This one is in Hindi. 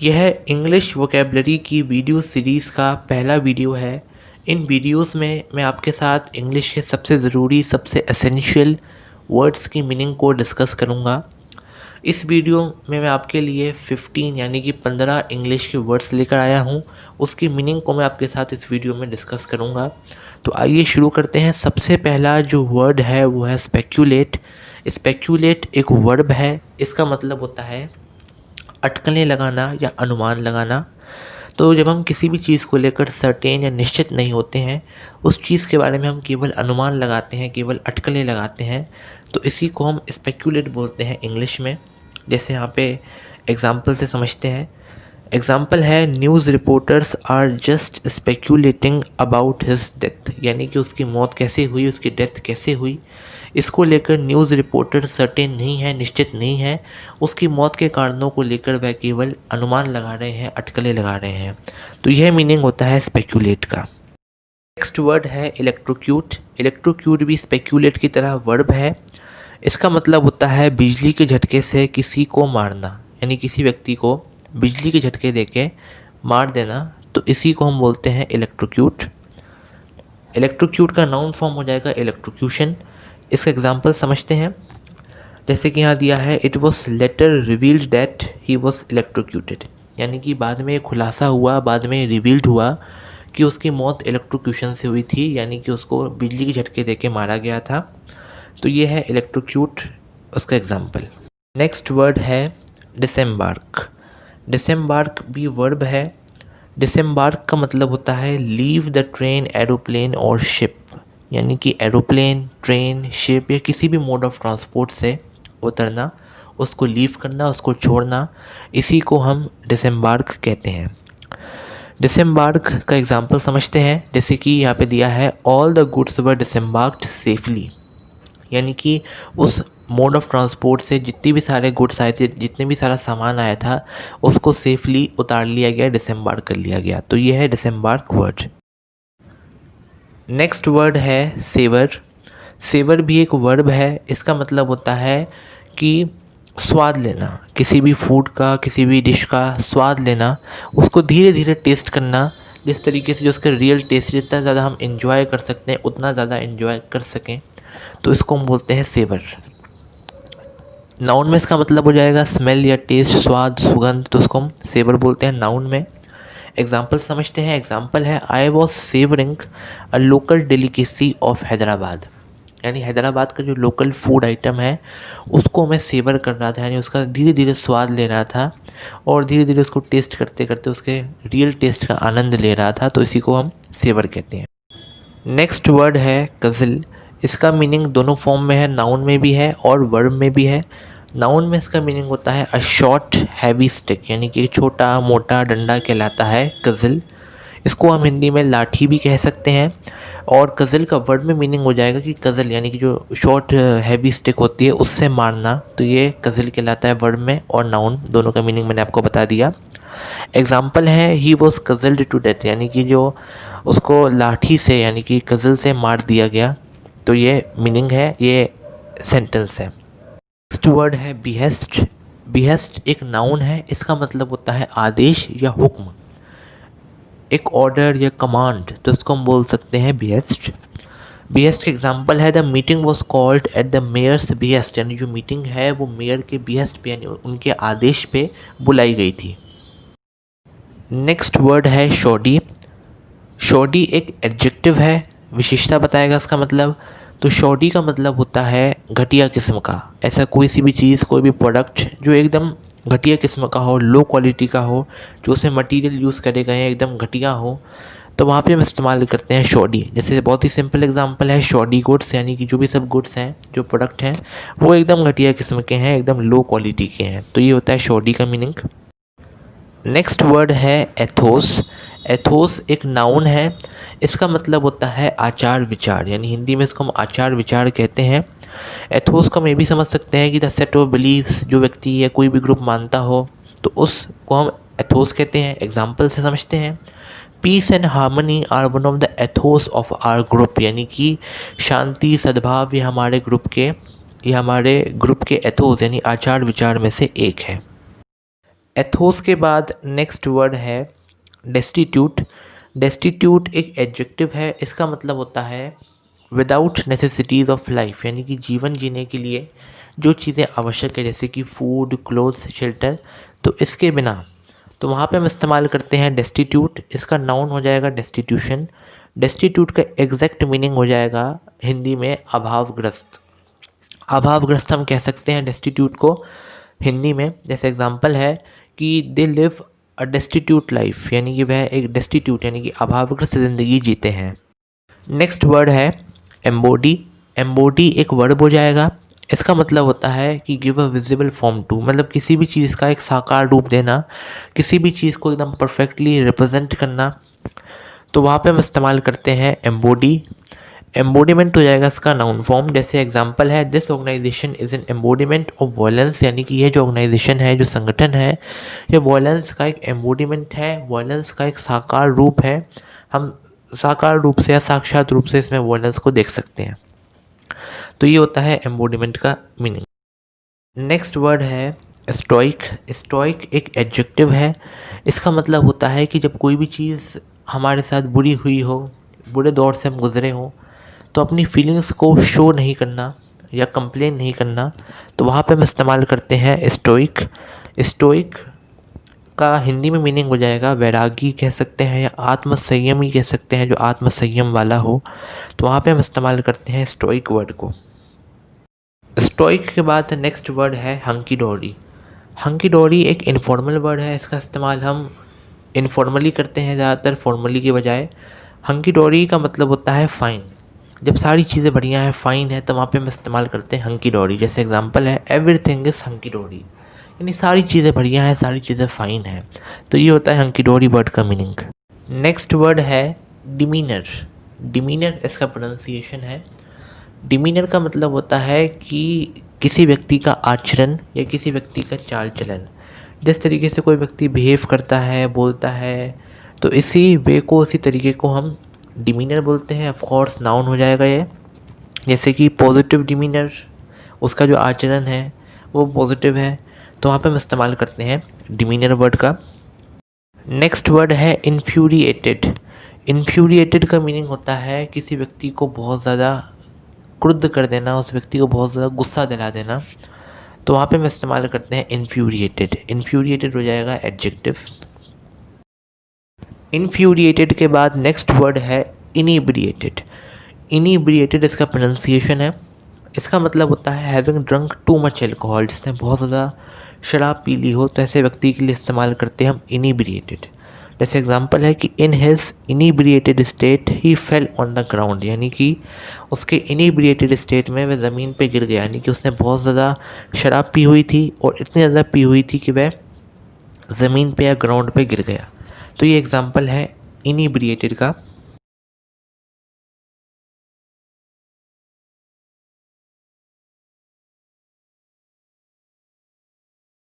यह इंग्लिश वोकेबलरी की वीडियो सीरीज़ का पहला वीडियो है। इन वीडियोस में मैं आपके साथ इंग्लिश के सबसे ज़रूरी, सबसे एसेंशियल वर्ड्स की मीनिंग को डिस्कस करूँगा। इस वीडियो में मैं आपके लिए 15 यानी कि 15 इंग्लिश के वर्ड्स लेकर आया हूँ। उसकी मीनिंग को मैं आपके साथ इस वीडियो में डिस्कस करूँगा। तो आइए शुरू करते हैं। सबसे पहला जो वर्ड है वो है स्पेक्यूलेट। स्पेक्यूलेट एक वर्ब है। इसका मतलब होता है अटकलें लगाना या अनुमान लगाना। तो जब हम किसी भी चीज़ को लेकर सर्टेन या निश्चित नहीं होते हैं, उस चीज़ के बारे में हम केवल अनुमान लगाते हैं, केवल अटकलें लगाते हैं, तो इसी को हम स्पेक्यूलेट बोलते हैं इंग्लिश में। जैसे यहाँ पे एग्जाम्पल से समझते हैं। एग्जाम्पल है, news reporters are just speculating about his death, यानी कि उसकी मौत कैसे हुई, उसकी डेथ कैसे हुई, इसको लेकर न्यूज़ रिपोर्टर सर्टेन नहीं है, निश्चित नहीं है। उसकी मौत के कारणों को लेकर वह केवल अनुमान लगा रहे हैं, अटकलें लगा रहे हैं। तो यह मीनिंग होता है स्पेक्यूलेट का। नेक्स्ट वर्ड है इलेक्ट्रोक्यूट। इलेक्ट्रोक्यूट भी स्पेक्यूलेट की तरह वर्ब है। इसका मतलब होता है बिजली के झटके से किसी को मारना, यानी किसी व्यक्ति को बिजली के झटके देके मार देना, तो इसी को हम बोलते हैं इलेक्ट्रोक्यूट। इलेक्ट्रोक्यूट का नाउन फॉर्म हो जाएगा इलेक्ट्रोक्यूशन। इसका एग्जाम्पल समझते हैं। जैसे कि यहाँ दिया है, it was later revealed that he was electrocuted, यानी कि बाद में खुलासा हुआ, बाद में रिवील्ड हुआ कि उसकी मौत इलेक्ट्रोक्यूशन से हुई थी, यानी कि उसको बिजली के झटके देके मारा गया था। तो ये है इलेक्ट्रोक्यूट, उसका एग्जाम्पल। नेक्स्ट वर्ड है डिसेम्बार्क। डिसेम्बार्क भी वर्ब है। डिसेम्बार्क का मतलब होता है लीव द ट्रेन, एरोप्लेन और शिप, यानी कि एरोप्लेन, ट्रेन, शिप या किसी भी मोड ऑफ ट्रांसपोर्ट से उतरना, उसको लीव करना, उसको छोड़ना, इसी को हम डिसेम्बार्क कहते हैं। डिसेम्बार्क का एग्जांपल समझते हैं। जैसे कि यहाँ पे दिया है, all the goods were disembarked safely, यानी कि उस मोड ऑफ ट्रांसपोर्ट से जितने भी सारे गुड्स आए थे, जितने भी सारा सामान आया था, उसको सेफली उतार लिया गया, डिसेम्बार्क कर लिया गया। तो ये है डिसेम्बार्क वर्ड। नेक्स्ट वर्ड है सेवर। सेवर भी एक वर्ब है। इसका मतलब होता है कि स्वाद लेना, किसी भी फूड का, किसी भी डिश का स्वाद लेना, उसको धीरे धीरे टेस्ट करना, जिस तरीके से जो उसका रियल टेस्ट, जितना ज़्यादा हम इंजॉय कर सकते हैं उतना ज़्यादा इंजॉय कर सकें, तो इसको हम बोलते हैं सेवर। नाउन में इसका मतलब हो जाएगा स्मेल या टेस्ट, स्वाद, सुगंध, तो उसको हम सेवर बोलते हैं नाउन में। एग्जाम्पल समझते हैं। एग्जाम्पल है, I was savouring a local delicacy of Hyderabad, यानी हैदराबाद का जो लोकल फूड आइटम है उसको मैं सेवर कर रहा था, यानी उसका धीरे धीरे स्वाद ले रहा था और धीरे धीरे उसको टेस्ट करते करते उसके रियल टेस्ट का आनंद ले रहा था, तो इसी को हम सेवर कहते हैं। नेक्स्ट वर्ड है कज़ल। इसका मीनिंग दोनों फॉर्म में है, नाउन में भी है और वर्ब में भी है। नाउन में इसका मीनिंग होता है अ शॉर्ट हैवी स्टिक, यानी कि छोटा मोटा डंडा कहलाता है कज़ल। इसको हम हिंदी में लाठी भी कह सकते हैं। और कज़ल का वर्ड में मीनिंग हो जाएगा कि कज़ल, यानी कि जो शॉर्ट हैवी स्टिक होती है उससे मारना, तो ये कज़ल कहलाता है वर्ड में और नाउन, दोनों का मीनिंग मैंने आपको बता दिया। एग्जाम्पल है, ही वॉज कज़ल्ड टू डेथ, यानी कि जो उसको लाठी से, यानी कि कज़ल से मार दिया गया, तो ये मीनिंग है, ये सेंटेंस है। नेक्स्ट वर्ड है बिहेस्ट। बिहेस्ट एक नाउन है। इसका मतलब होता है आदेश या हुक्म, एक ऑर्डर या कमांड, तो इसको हम बोल सकते हैं बिहेस्ट। बिहेस्ट के एग्जांपल है, the meeting was called at the mayor's behest, यानी जो मीटिंग है वो मेयर के बिहेस्ट पे, यानी उनके आदेश पे बुलाई गई थी। नेक्स्ट वर्ड है शॉडी। शॉडी एक एडजेक्टिव है, विशेषता बताएगा इसका मतलब। तो शॉडी का मतलब होता है घटिया किस्म का, ऐसा कोई सी भी चीज़, कोई भी प्रोडक्ट जो एकदम घटिया किस्म का हो, लो क्वालिटी का हो, जो उसमें मटेरियल यूज़ करे गए हैं एकदम घटिया हो, तो वहाँ पे हम इस्तेमाल करते हैं शॉडी। जैसे बहुत ही सिंपल एग्जांपल है शॉडी गुड्स, यानी कि जो भी सब गुड्स हैं, जो प्रोडक्ट हैं, वो एकदम घटिया किस्म के हैं, एकदम लो क्वालिटी के हैं, तो ये होता है शॉडी का मीनिंग। नेक्स्ट वर्ड है एथोस। एथोस एक नाउन है। इसका मतलब होता है आचार विचार, यानी हिंदी में इसको हम आचार विचार कहते हैं। एथोस को हम ये भी समझ सकते हैं कि द सेट ऑफ बिलीव्स, जो व्यक्ति या कोई भी ग्रुप मानता हो, तो उसको हम एथोस कहते हैं। एग्जाम्पल से समझते हैं। Peace and harmony are one of the ethos of our group, यानी कि शांति, सद्भाव, ये हमारे ग्रुप के एथोस यानी आचार विचार में से एक है। एथोस के बाद नेक्स्ट वर्ड है डेस्टिट्यूट। डेस्टिट्यूट एक एडजेक्टिव है, इसका मतलब होता है विदाउट नेसेसिटीज़ ऑफ लाइफ, यानी कि जीवन जीने के लिए जो चीज़ें आवश्यक है जैसे कि फूड, क्लोथ्स, शेल्टर, तो इसके बिना, तो वहाँ पे हम इस्तेमाल करते हैं डेस्टिट्यूट। इसका नाउन हो जाएगा डेस्टिट्यूशन। डेस्टिट्यूट का एग्जैक्ट मीनिंग हो जाएगा हिंदी में अभावग्रस्त। अभावग्रस्त हम कह सकते हैं डेस्टिट्यूट को हिंदी में। जैसे एग्जांपल है कि they live a destitute life, यानी कि वह एक डेस्टिट्यूट यानी कि अभावग्रस्त ज़िंदगी जीते हैं। नेक्स्ट वर्ड है एम्बोडी। एम्बोडी एक वर्ब हो जाएगा। इसका मतलब होता है कि give a visible form to, मतलब किसी भी चीज़ का एक साकार रूप देना, किसी भी चीज़ को एकदम परफेक्टली रिप्रेजेंट करना, तो वहाँ पे हम इस्तेमाल करते हैं एम्बोडी। एम्बोडीमेंट हो जाएगा इसका नाउन फॉर्म। जैसे एग्जांपल है this organisation is an embodiment of violence, यानी कि यह जो ऑर्गेनाइजेशन है, जो संगठन है, ये वॉयलेंस का एक एम्बोडीमेंट है, वॉयलेंस का एक साकार रूप है। हम साकार रूप से या साक्षात रूप से इसमें वॉयलेंस को देख सकते हैं। तो ये होता है एम्बोडीमेंट का मीनिंग। नेक्स्ट वर्ड है स्टोइक। स्टोइक एक एडजेक्टिव है। इसका मतलब होता है कि जब कोई भी चीज़ हमारे साथ बुरी हुई हो, बुरे दौर से हम गुजरे हों, तो अपनी फीलिंग्स को शो नहीं करना या कंप्लेन नहीं करना, तो वहाँ पे हम इस्तेमाल करते हैं स्टोइक। स्टोइक का हिंदी में मीनिंग हो जाएगा वैरागी कह सकते हैं या आत्मसंयमी कह सकते हैं, जो आत्मसंयम वाला हो, तो वहाँ पे हम इस्तेमाल करते हैं स्टोइक वर्ड को। स्टोइक के बाद नेक्स्ट वर्ड है हंकी डोरी। हंकी डोरी एक इनफॉर्मल वर्ड है, इसका इस्तेमाल हम इनफॉर्मली करते हैं ज़्यादातर, फॉर्मली के बजाय। हंकी डोरी का मतलब होता है फ़ाइन। जब सारी चीज़ें बढ़िया हैं, फ़ाइन है, तो वहाँ पे हम इस्तेमाल करते हैं हंकी डोरी। जैसे एग्जांपल है एवरीथिंग इज़ हंकी डोरी, यानी सारी चीज़ें बढ़िया हैं, सारी चीज़ें फ़ाइन हैं। तो ये होता है हंकी डोरी वर्ड का मीनिंग। नेक्स्ट वर्ड है डिमीनर। डिमीनर इसका प्रोनाउंसिएशन है। डिमीनर का मतलब होता है कि किसी व्यक्ति का आचरण या किसी व्यक्ति का चाल चलन, जिस तरीके से कोई व्यक्ति बिहेव करता है, बोलता है, तो इसी वे को, इसी तरीके को हम डिमीनर बोलते हैं। ऑफ कोर्स नाउन हो जाएगा ये। जैसे कि पॉजिटिव डिमीनर, उसका जो आचरण है वो पॉजिटिव है, तो वहाँ पे हम इस्तेमाल करते हैं डिमीनर वर्ड का। नेक्स्ट वर्ड है इन्फ्यूरिएटेड। इन्फ्यूरिएटेड का मीनिंग होता है किसी व्यक्ति को बहुत ज़्यादा क्रुद्ध कर देना, उस व्यक्ति को बहुत ज़्यादा गुस्सा दिला देना, तो वहाँ पे हम इस्तेमाल करते हैं इन्फ्यूरिएटेड। इन्फ्यूरिएटेड हो जाएगा एडजेक्टिव। इन्फ्यूरिएटेड के बाद नेक्स्ट वर्ड है इनिब्रिएटेड। इनिब्रिएटेड इसका प्रोनाउंसिएशन है। इसका मतलब होता है having drunk too much alcohol, जिसने बहुत ज़्यादा शराब पी ली हो, तो ऐसे व्यक्ति के लिए इस्तेमाल करते हैं हम इनिब्रिएटेड। जैसे एग्जांपल है कि in his inebriated state he fell on the ground, यानी कि उसके इनिब्रिएटेड स्टेट में वह ज़मीन पे गिर गया, यानी कि उसने बहुत ज़्यादा शराब पी हुई थी और इतनी ज़्यादा पी हुई थी कि वह ज़मीन पे या ग्राउंड पे गिर गया। तो ये एग्जांपल है इनिब्रिएटेड का।